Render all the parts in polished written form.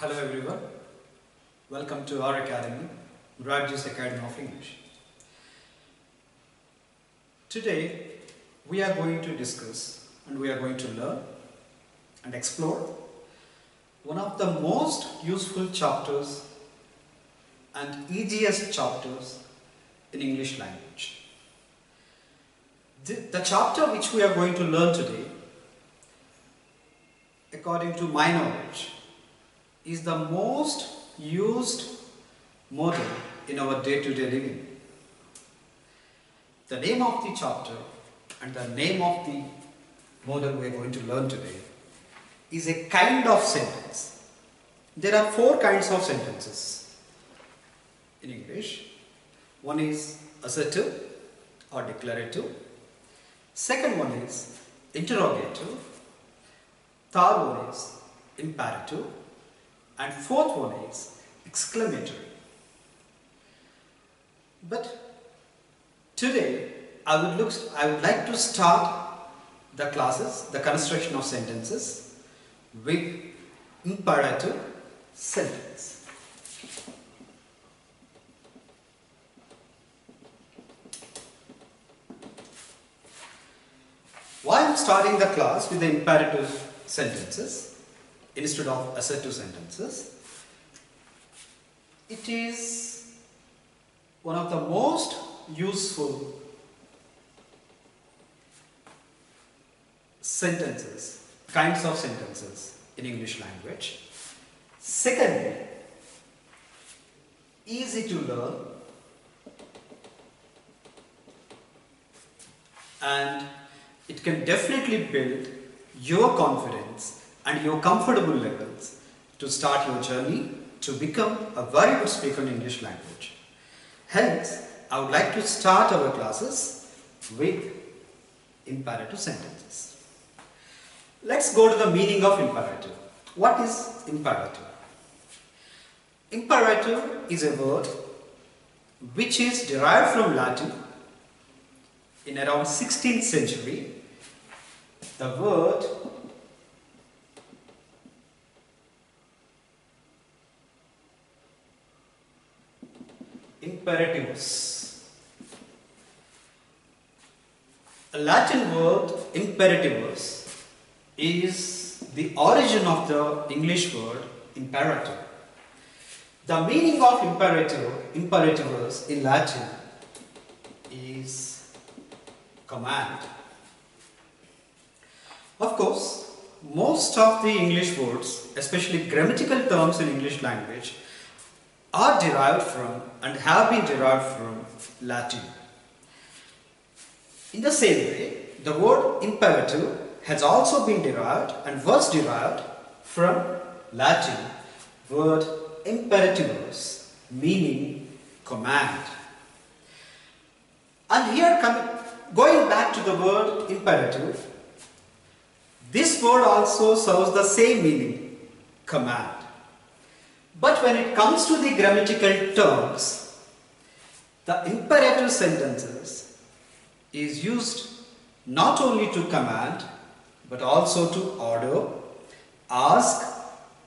Hello everyone, welcome to our academy, Murarji's Academy of English. Today we are going to discuss and we are going to learn and explore one of the most useful chapters and easiest chapters in English language. The chapter which we are going to learn today, according to my knowledge, is the most used model in our day-to-day living. The name of the chapter and the name of the model we are going to learn today is a kind of sentence. There are four kinds of sentences in English. One is assertive or declarative. Second one is interrogative. Third one is imperative. And fourth one is exclamatory. But today I would like to start the classes, the construction of sentences with imperative sentence. Why I am starting the class with the imperative sentences instead of assertive sentences? It is one of the most useful sentences, kinds of sentences in English language. Secondly, easy to learn, and it can definitely build your confidence and your comfortable levels to start your journey to become a very good speaker in English language. Hence, I would like to start our classes with imperative sentences. Let's go to the meaning of imperative. What is imperative? Imperative is a word which is derived from Latin in around 16th century. The word imperativus. A Latin word imperativus is the origin of the English word imperative. The meaning of imperativus in Latin is command. Of course, most of the English words, especially grammatical terms in English language, are derived from and have been derived from Latin. In the same way, the word imperative has also been derived and was derived from Latin word imperativus, meaning command. And here, going back to the word imperative, this word also serves the same meaning, command. But when it comes to the grammatical terms, the imperative sentences is used not only to command but also to order, ask,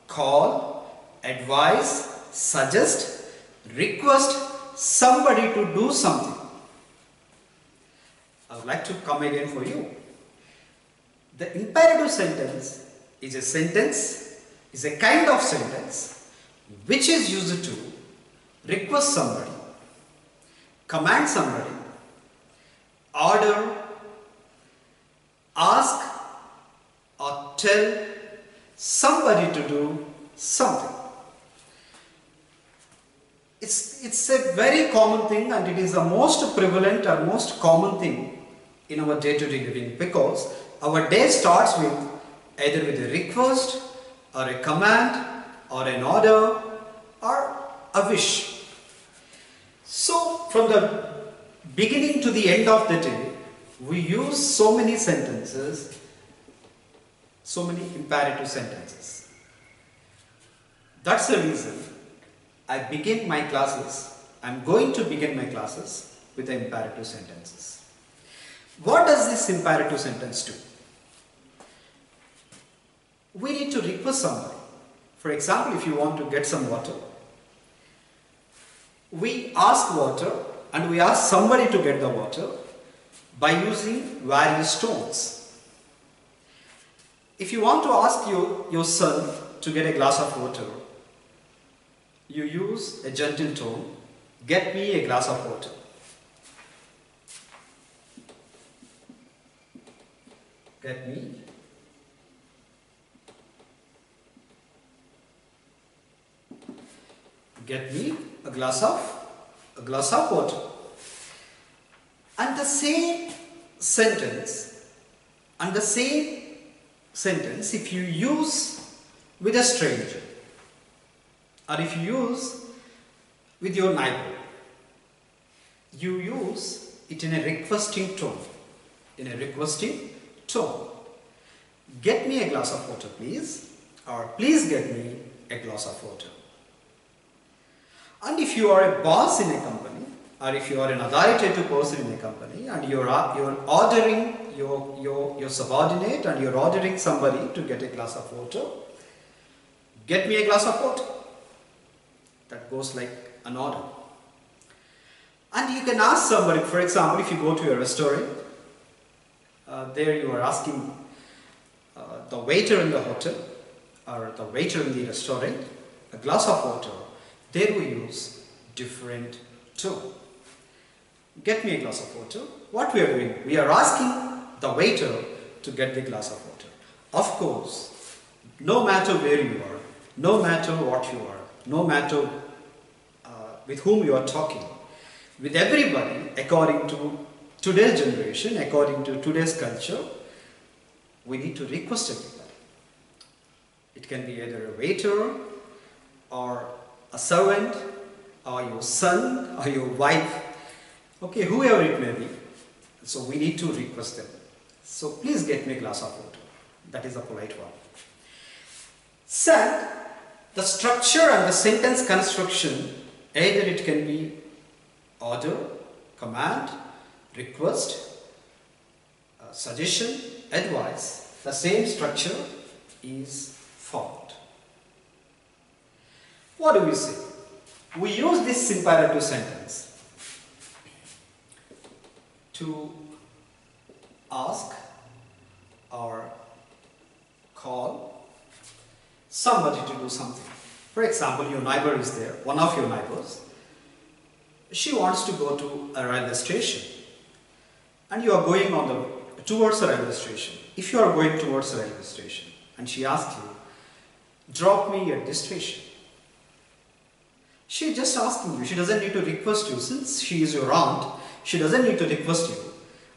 call, advise, suggest, request somebody to do something. I would like to come again for you. The imperative sentence is a kind of sentence which is used to request somebody, command somebody, order, ask or tell somebody to do something. It's a very common thing, and it is the most prevalent or most common thing in our day-to-day living, because our day starts with either with a request or a command or an order or a wish. So from the beginning to the end of the day, we use so many sentences, so many imperative sentences. That's the reason I'm going to begin my classes with the imperative sentences. What does this imperative sentence do? We need to request somebody. For example, if you want to get some water, we ask water and we ask somebody to get the water by using various tones. If you want to ask your son to get a glass of water, you use a gentle tone, get me a glass of water. Get me a glass of water. And the same sentence, if you use with a stranger, or if you use with your neighbor, you use it in a requesting tone. Get me a glass of water, please, or please get me a glass of water. And if you are a boss in a company, or if you are an authoritative person in a company, and you're ordering your subordinate, and you're ordering somebody to get a glass of water, get me a glass of water. That goes like an order. And you can ask somebody, for example, if you go to a restaurant, there you are asking the waiter in the hotel or the waiter in the restaurant a glass of water. There we use different tone. Get me a glass of water. What we are doing? We are asking the waiter to get the glass of water. Of course, no matter where you are, no matter what you are, no matter with whom you are talking, with everybody, according to today's generation, according to today's culture, we need to request everybody. It can be either a waiter or a servant or your son or your wife, okay, whoever it may be. So we need to request them. So please get me a glass of water. That is a polite one. Second, the structure and the sentence construction, either it can be order, command, request, suggestion, advice. The same structure is followed. What do we say? We use this imperative sentence to ask or call somebody to do something. For example, your neighbor is there, one of your neighbors. She wants to go to a railway station and you are going towards a railway station. If you are going towards a railway station and she asks you, drop me at this station. She is just asking you. She doesn't need to request you. Since she is your aunt, she doesn't need to request you.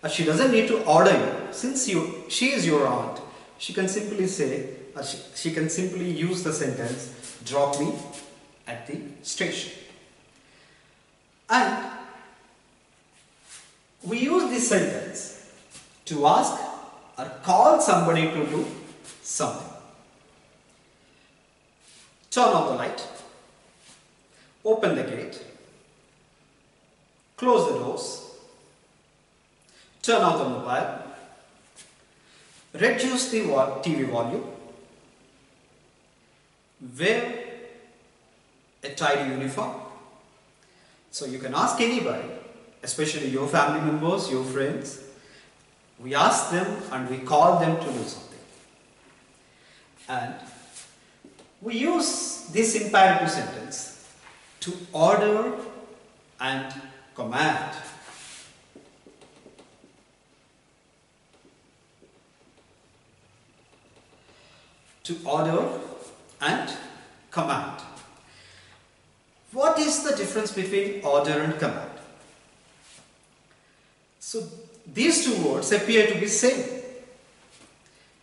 Or she doesn't need to order you. Since she is your aunt, she can simply say, or she can simply use the sentence, drop me at the station. And we use this sentence to ask or call somebody to do something. Turn off the light, open the gate, close the doors, turn off the mobile, reduce the TV volume, wear a tidy uniform. So you can ask anybody, especially your family members, your friends. We ask them and we call them to do something. And we use this imperative sentence to order and command. To order and command. What is the difference between order and command? So these two words appear to be same.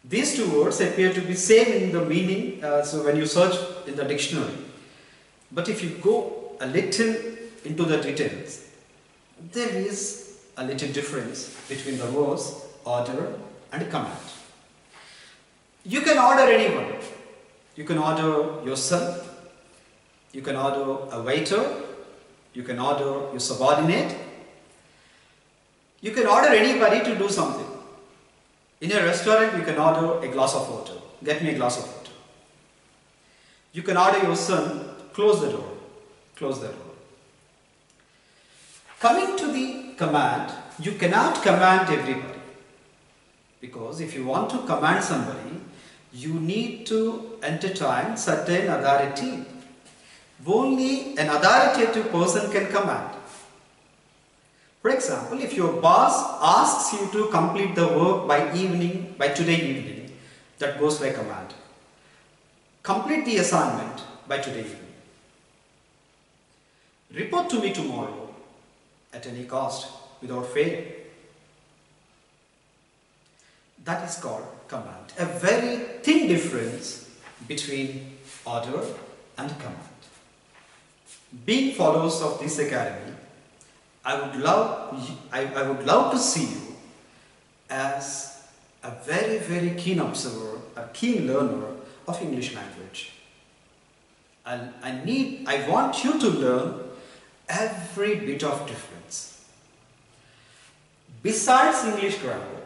These two words appear to be same in the meaning, so when you search in the dictionary. But if you go a little into the details, there is a little difference between the words order and command. You can order anyone. You can order your son, you can order a waiter, you can order your subordinate, you can order anybody to do something. In a restaurant, you can order a glass of water. Get me a glass of water. You can order your son, close the door. Close the door. Coming to the command, you cannot command everybody. Because if you want to command somebody, you need to entertain certain authority. Only an authoritative person can command. For example, if your boss asks you to complete the work by today evening, that goes by command. Complete the assignment by today evening. Report to me tomorrow at any cost, without fail. That is called command. A very thin difference between order and command. Being followers of this academy, I would love to see you as a very, very keen observer, a keen learner of English language. And I want you to learn every bit of difference. Besides English grammar,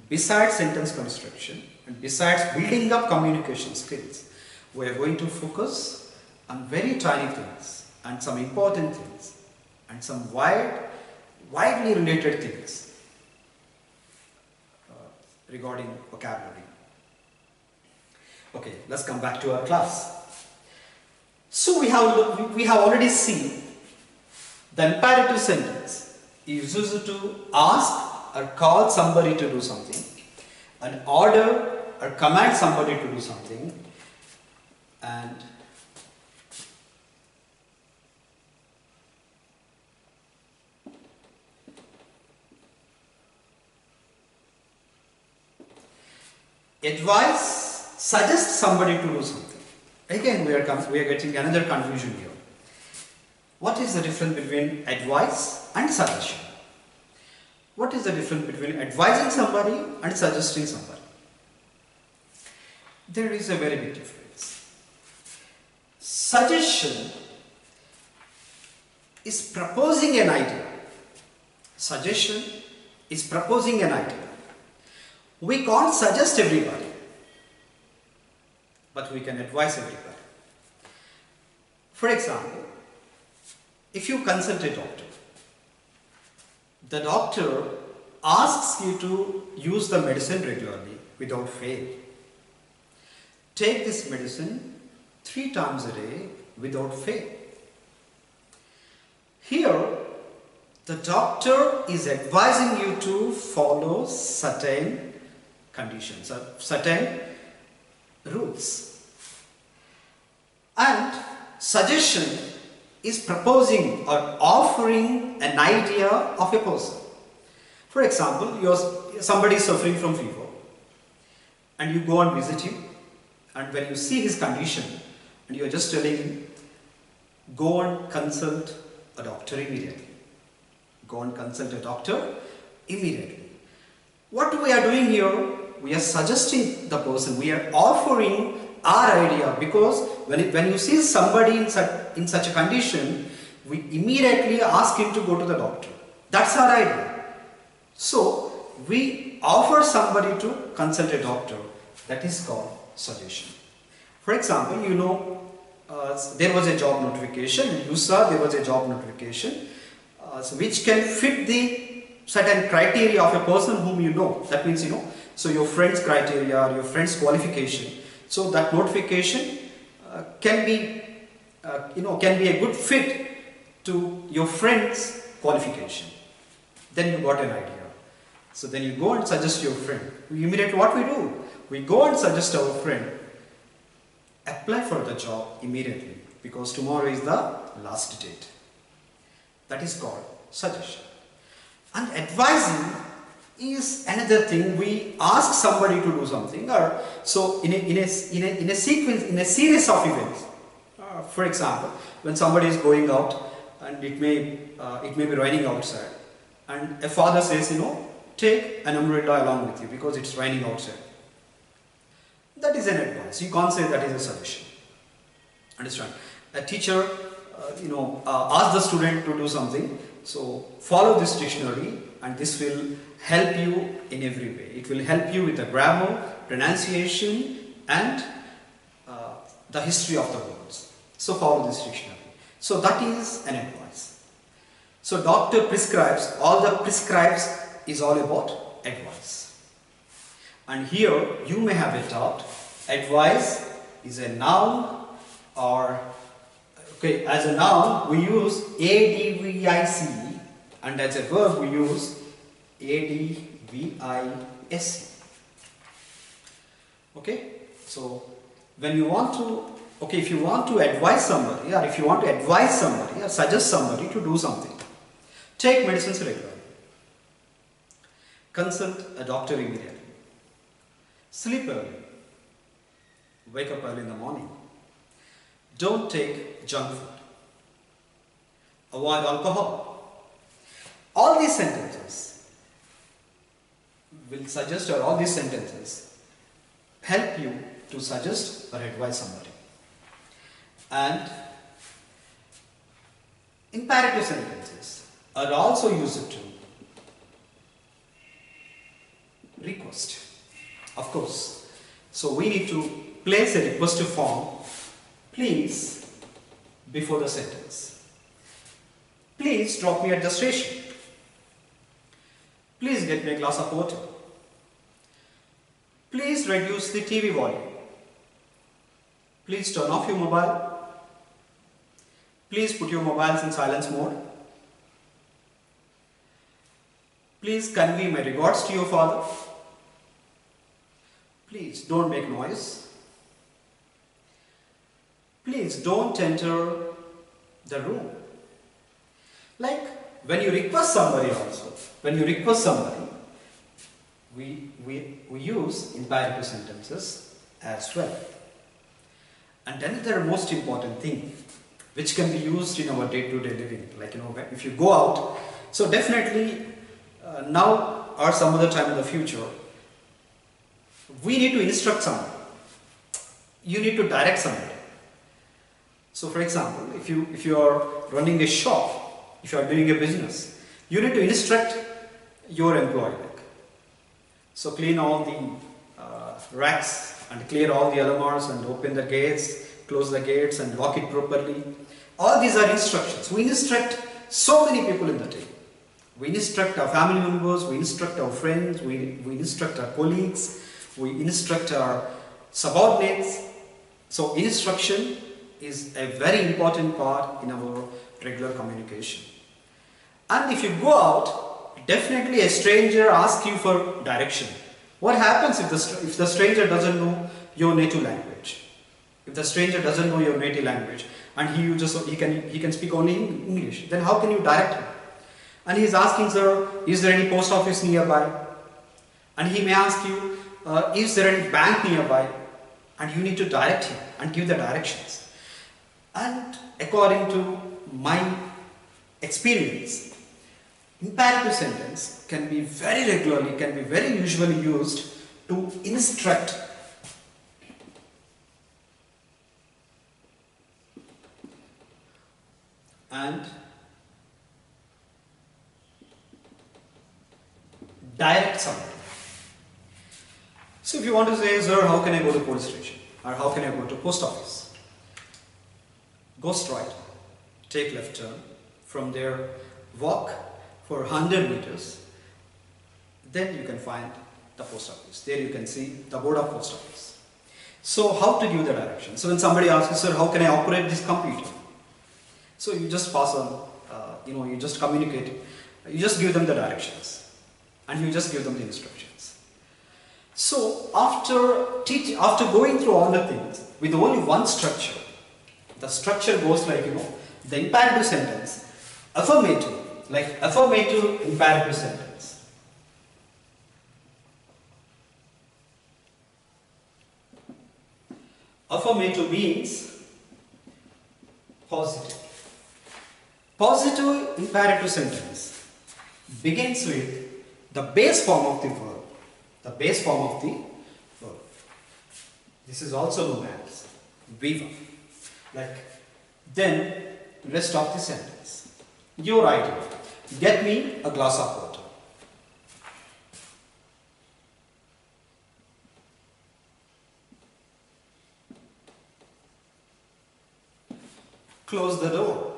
besides sentence construction, and besides building up communication skills, we are going to focus on very tiny things and some important things and some widely related things regarding vocabulary. Okay, let's come back to our class. So we have already seen the imperative sentence is used to ask or call somebody to do something, and order or command somebody to do something, and advise, suggest somebody to do something. Again, we are getting another confusion here. What is the difference between advice and suggestion? What is the difference between advising somebody and suggesting somebody? There is a very big difference. Suggestion is proposing an idea. Suggestion is proposing an idea. We can't suggest everybody, but we can advise everybody. For example, if you consult a doctor, the doctor asks you to use the medicine regularly without fail. Take this medicine 3 times a day without fail. Here, the doctor is advising you to follow certain conditions or certain rules. And suggestion is proposing or offering an idea of a person. For example, somebody is suffering from fever and you go and visit him, and when you see his condition and you are just telling him, go and consult a doctor immediately. Go and consult a doctor immediately. What we are doing here, we are suggesting the person, we are offering our idea, because when you see somebody in such a condition, we immediately ask him to go to the doctor. That's our idea. So we offer somebody to consult a doctor. That is called suggestion. For example, there was a job notification. You saw there was a job notification which can fit the certain criteria of a person whom you know. That means so your friend's criteria or your friend's qualification. So that notification can be a good fit to your friend's qualification. Then you got an idea. So then you go and suggest your friend. Immediately what we do? We go and suggest our friend, apply for the job immediately, because tomorrow is the last date. That is called suggestion. And advising is another thing. We ask somebody to do something, or so in a sequence, in a series of events. For example, when somebody is going out and it may be raining outside, and a father says, take an umbrella along with you because it's raining outside. That is an advice. You can't say that is a suggestion. Understand? A teacher, asks the student to do something. So follow this dictionary, and this will help you in every way. It will help you with the grammar, pronunciation, and the history of the words. So follow this dictionary. So that is an advice. So doctor prescribes, all the prescribes is all about advice. And here you may have a doubt, advice is a noun, or okay, as a noun we use advice, and as a verb we use advice. Okay, so when you want to, okay, if you want to advise somebody, or if you want to advise somebody or suggest somebody to do something, take medicines regularly, consult a doctor immediately, sleep early, wake up early in the morning, don't take junk food, avoid alcohol. All these sentences will suggest, or all these sentences help you to suggest or advise somebody. And imperative sentences are also used to request, of course. So we need to place a request form, please, before the sentence. Please drop me at the station. Please get me a glass of water. Please reduce the TV volume. Please turn off your mobile. Please put your mobiles in silence mode. Please convey my regards to your father. Please don't make noise. Please don't enter the room. Like when you request somebody also, we use imperative sentences as well. And another most important thing which can be used in our day-to-day living, like if you go out, so definitely now or some other time in the future, we need to instruct someone. You need to direct somebody. So for example, if you are running a shop, if you are doing a business, you need to instruct your employee. So clean all the racks and clear all the alarms and open the gates, close the gates and lock it properly. All these are instructions. We instruct so many people in the day. We instruct our family members, we instruct our friends, we instruct our colleagues, we instruct our subordinates. So instruction is a very important part in our regular communication. And if you go out, definitely a stranger asks you for direction. What happens if the stranger doesn't know your native language? If the stranger doesn't know your native language and he can speak only English, then how can you direct him? And he is asking, sir, is there any post office nearby? And he may ask you, is there any bank nearby? And you need to direct him and give the directions. And according to my experience, imperative sentence can be very regularly, can be very usually used to instruct and direct somebody. So if you want to say, sir, how can I go to police station? Or how can I go to post office? Go straight, take left turn, from there walk for 100 meters, then you can find the post office. There you can see the board of post office. So how to give the direction? So when somebody asks you, sir, how can I operate this computer? So you just pass on, you just communicate, you just give them the directions and you just give them the instructions. So after going through all the things with only one structure, the structure goes like, the imperative sentence, affirmative, like affirmative imperative sentence. Affirmative means positive. Positive imperative sentence begins with the base form of the verb. The base form of the verb. This is also known as V1. Like, then rest of the sentence. Your idea. Get me a glass of water. Close the door.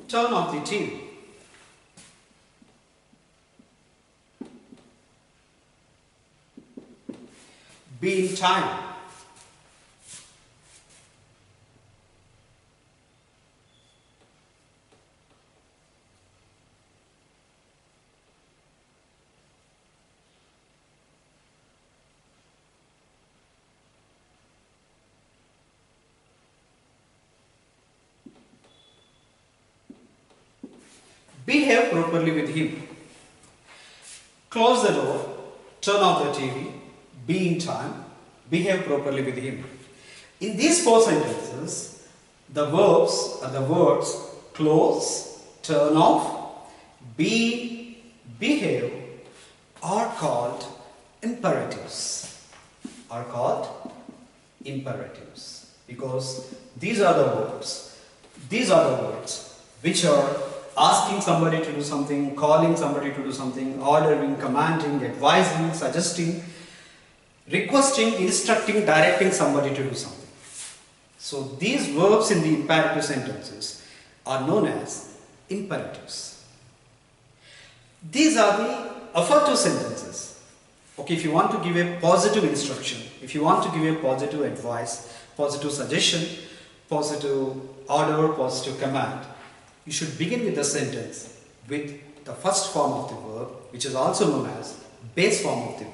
Turn off the TV. Be in time. Behave properly with him. Close the door, turn off the TV, be in time, behave properly with him. In these 4 sentences, the verbs are the words close, turn off, be, behave are called imperatives. Are called imperatives because these are the words which are asking somebody to do something, calling somebody to do something, ordering, commanding, advising, suggesting, requesting, instructing, directing somebody to do something. So these verbs in the imperative sentences are known as imperatives. These are the affirmative sentences. Okay, if you want to give a positive instruction, if you want to give a positive advice, positive suggestion, positive order, positive command, you should begin with the sentence with the first form of the verb, which is also known as base form of the verb.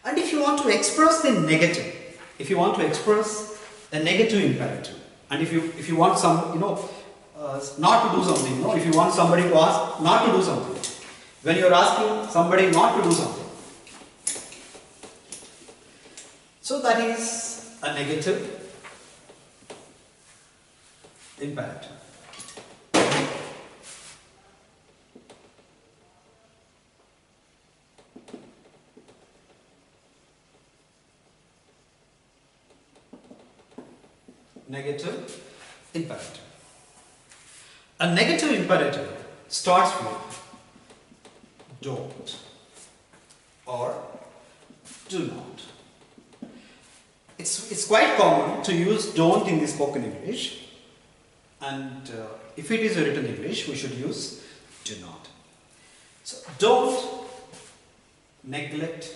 And if you want to express the negative, if you want to express a negative imperative, and if you want some, not to do something, if you want somebody to ask not to do something, when you are asking somebody not to do something, so that is a negative imperative. Negative imperative. A negative imperative starts with don't or do not. It's quite common to use don't in the spoken English, and if it is a written English, we should use do not. So don't neglect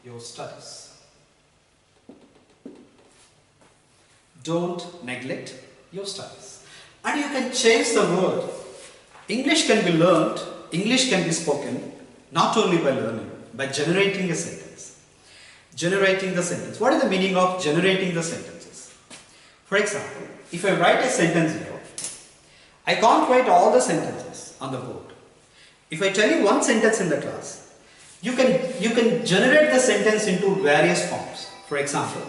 your studies. Don't neglect your studies. And you can change the word. English can be learned, English can be spoken, not only by learning, by generating a sentence. Generating the sentence. What is the meaning of generating the sentences? For example, if I write a sentence here, I can't write all the sentences on the board. If I tell you one sentence in the class, you can generate the sentence into various forms. For example,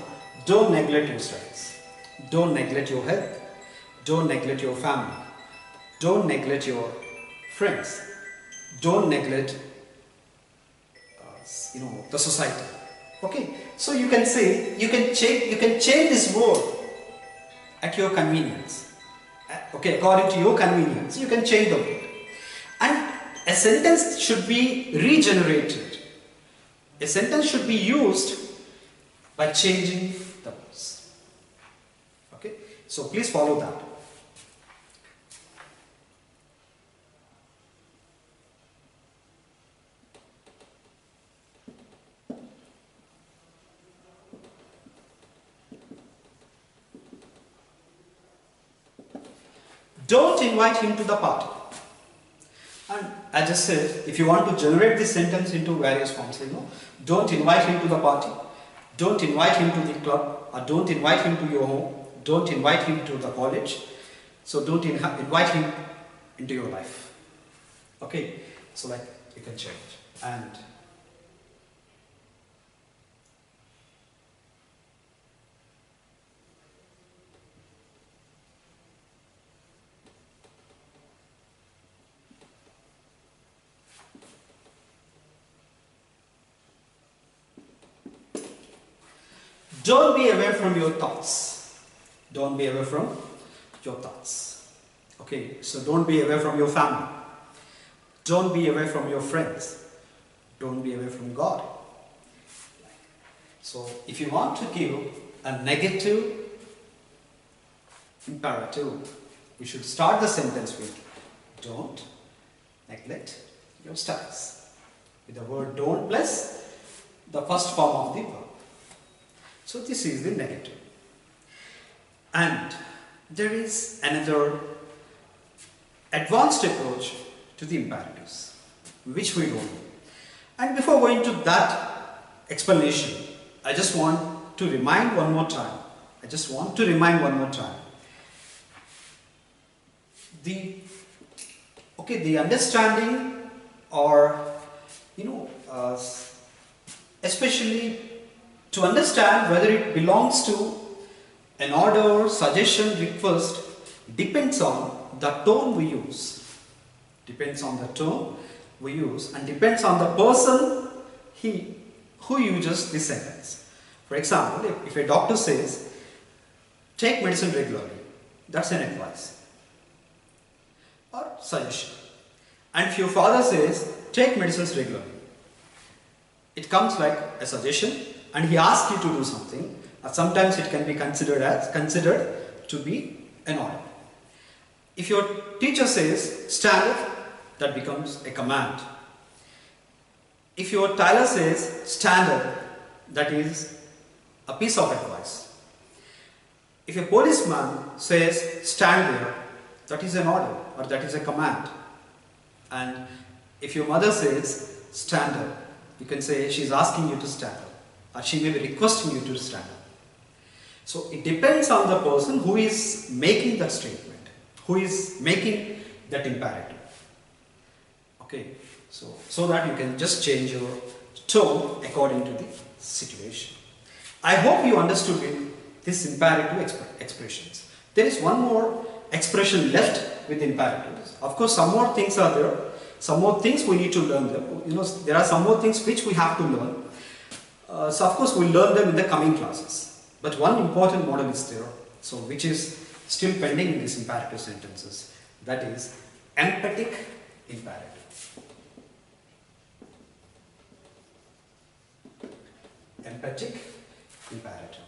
don't neglect your studies. Don't neglect your health. Don't neglect your family. Don't neglect your friends. Don't neglect the society. Okay, so you can say, you can change this word at your convenience. Okay, according to your convenience, you can change the word. And a sentence should be regenerated. A sentence should be used by changing the words. Okay, so please follow that. Don't invite him to the party. And I just said, if you want to generate this sentence into various forms, don't invite him to the party, don't invite him to the club, or don't invite him to your home, don't invite him to the college, so don't invite him into your life. Okay, so like you can change. And don't be away from your thoughts. Don't be away from your thoughts. Okay, so don't be away from your family. Don't be away from your friends. Don't be away from God. So if you want to give a negative imperative, we should start the sentence with don't neglect your studies. With the word don't plus the first form of the verb. So this is the negative. And there is another advanced approach to the imperatives, which we don't know. And before going to that explanation, I just want to remind one more time. The understanding, or especially to understand whether it belongs to an order, suggestion, request, depends on the tone we use. Depends on the tone we use, and depends on the person who uses this sentence. For example, if a doctor says, take medicine regularly, that's an advice or suggestion. And if your father says, take medicines regularly, it comes like a suggestion, and he asks you to do something. Sometimes it can be considered to be an order. If your teacher says, stand up, that becomes a command. If your tailor says, stand up, that is a piece of advice. If a policeman says, stand there, that is an order, or that is a command. And if your mother says, stand up, you can say she's asking you to stand up, or she may be requesting you to stand up. So it depends on the person who is making that statement, who is making that imperative. Okay, so that you can just change your tone according to the situation. I hope you understood this imperative expressions. There is one more expression left with imperatives. Of course, some more things are there. Some more things we need to learn them. There are some more things which we have to learn. So of course, we'll learn them in the coming classes. But one important model is there, so which is still pending in these imperative sentences. That is emphatic imperative. Emphatic imperative.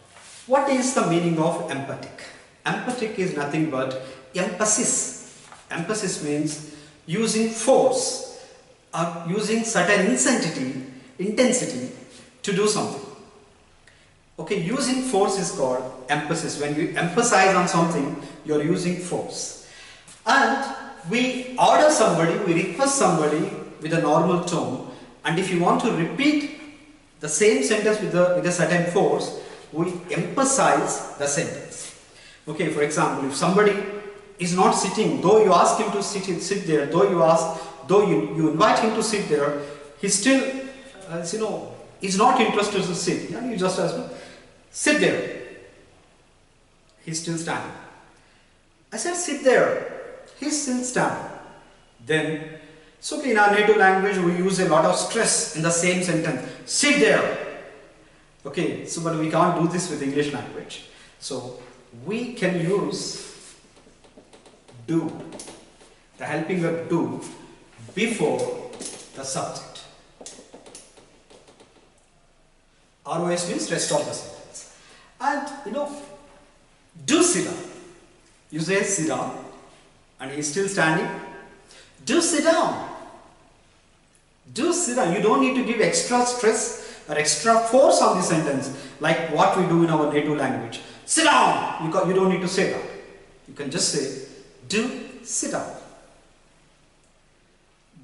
What is the meaning of emphatic? Emphatic is nothing but emphasis. Emphasis means using force or using certain intensity to do something. Okay, using force is called emphasis. When you emphasize on something, you are using force. And we order somebody, we request somebody with a normal tone, and if you want to repeat the same sentence with a certain force, we emphasize the sentence. Okay, for example, if somebody is not sitting, though you ask him to sit there, though you invite him to sit there, he still, is not interested to sit. You just ask him, sit there. He's still standing. I said, sit there. He's still standing. Then, it's okay, in our native language, we use a lot of stress in the same sentence. Sit there. Okay, so but we can't do this with English language. So, we can use do, the helping verb do, before the subject. ROS means rest of the sentence. And do sit down. You say sit down, and he is still standing. Do sit down. Do sit down. You don't need to give extra stress or extra force on the sentence like what we do in our native language. Sit down. You don't need to say that. You can just say, do sit down.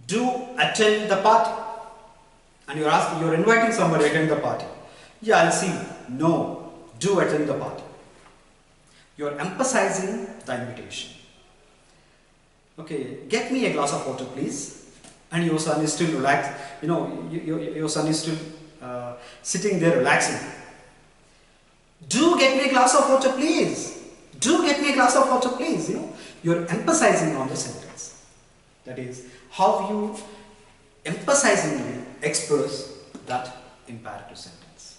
Do attend the party. And you're inviting somebody to attend the party. Yeah, I'll see. No, do attend the party. You're emphasizing the invitation. Okay, get me a glass of water, please. And your son is still relaxed. Your son is still sitting there relaxing. Do get me a glass of water, please. Do get me a glass of water, please. You're emphasizing on the sentence. That is how you emphasizingly express that imperative sentence.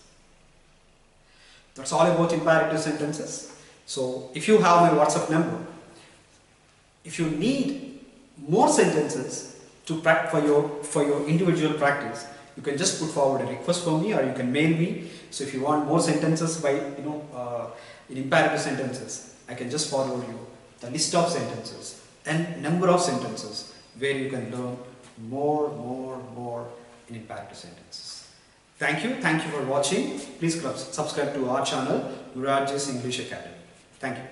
That's all about imperative sentences. So if you have my WhatsApp number, If you need more sentences to for your individual practice, you can just put forward a request for me, or you can mail me. So if you want more sentences by in imperative sentences, I can just forward you the list of sentences and number of sentences where you can learn more in imperative sentences. Thank you for watching. Please subscribe to our channel, Murarji's English Academy. Thank you.